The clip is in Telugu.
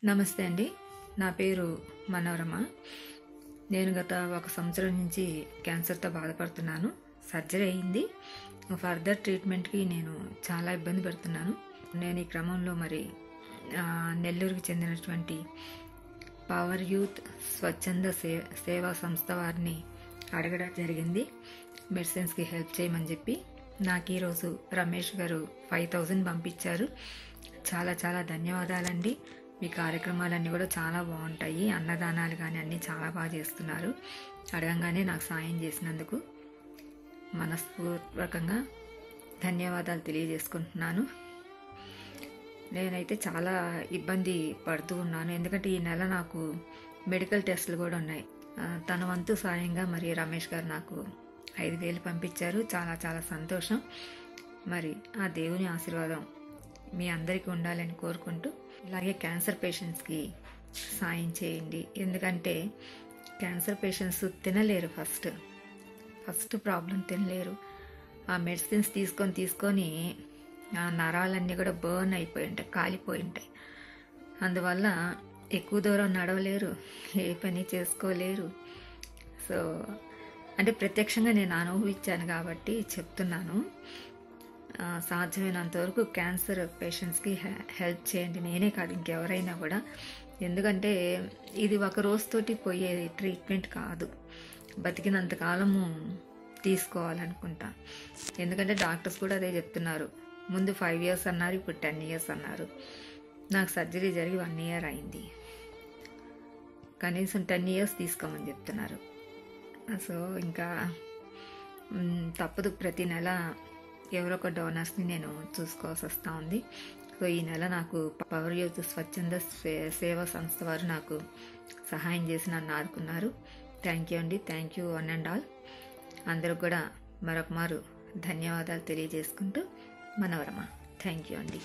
నమస్తే అండి. నా పేరు మనోరమ. నేను గత 1 సంవత్సరం నుంచి క్యాన్సర్తో బాధపడుతున్నాను. సర్జరీ అయింది. ఫర్దర్ ట్రీట్మెంట్కి నేను చాలా ఇబ్బంది పడుతున్నాను. నేను ఈ క్రమంలో నెల్లూరుకి చెందినటువంటి పవర్ యూత్ స్వచ్ఛంద సేవా సంస్థ వారిని అడగడం జరిగింది మెడిసిన్స్కి హెల్ప్ చేయమని చెప్పి. నాకు ఈరోజు రమేష్ గారు 5000 పంపించారు. చాలా చాలా ధన్యవాదాలండి. మీ కార్యక్రమాలన్నీ కూడా చాలా బాగుంటాయి. అన్నదానాలు కానీ అన్నీ చాలా బాగా చేస్తున్నారు. అడగంగానే నాకు సాయం చేసినందుకు మనస్పూర్వకంగా ధన్యవాదాలు తెలియజేసుకుంటున్నాను. నేనైతే చాలా ఇబ్బంది పడుతూ ఉన్నాను. ఎందుకంటే ఈ నెల నాకు మెడికల్ టెస్టులు కూడా ఉన్నాయి. తన వంతు సాయంగా రమేష్ గారు నాకు 5000 పంపించారు. చాలా చాలా సంతోషం. ఆ దేవుని ఆశీర్వాదం మీ అందరికీ ఉండాలని కోరుకుంటూ, ఇలాగే క్యాన్సర్ పేషెంట్స్కి సాయం చేయండి. ఎందుకంటే క్యాన్సర్ పేషెంట్స్ తినలేరు. ఫస్ట్ ప్రాబ్లం తినలేరు. ఆ మెడిసిన్స్ తీసుకొని ఆ నరాలన్నీ కూడా బర్న్ అయిపోయి ఉంటాయి, కాలిపోయి ఉంటాయి. అందువల్ల ఎక్కువ దూరం నడవలేరు, ఏ పని చేసుకోలేరు. సో ప్రత్యక్షంగా నేను అనుభవించాను కాబట్టి చెప్తున్నాను. సాధ్యమైనంత వరకు క్యాన్సర్ పేషెంట్స్కి హెల్ప్ చేయండి. నేనే కాదు, ఇంకెవరైనా కూడా. ఎందుకంటే ఇది ఒక రోజుతోటి పోయే ట్రీట్మెంట్ కాదు. బతికినంత కాలము తీసుకోవాలనుకుంటా. ఎందుకంటే డాక్టర్స్ కూడా అదే చెప్తున్నారు. ముందు 5 years అన్నారు, ఇప్పుడు 10 years అన్నారు. నాకు సర్జరీ జరిగి 1 year అయింది. కనీసం 10 years తీసుకోమని చెప్తున్నారు. సో ఇంకా తప్పదు. ప్రతి నెల ఎవరో ఒక డోనర్స్ని నేను చూసుకోవాల్సి వస్తూ ఉంది. సో ఈ నెల నాకు పవర్ యూత్ స్వచ్ఛంద సేవా సంస్థ వారు నాకు సహాయం చేసి నన్ను ఆదుకున్నారు. థ్యాంక్ యూ అండి. Thank you one and all. అందరూ కూడా మరొక మారు ధన్యవాదాలు తెలియజేసుకుంటూ మనోరమ. థ్యాంక్ యూ అండి.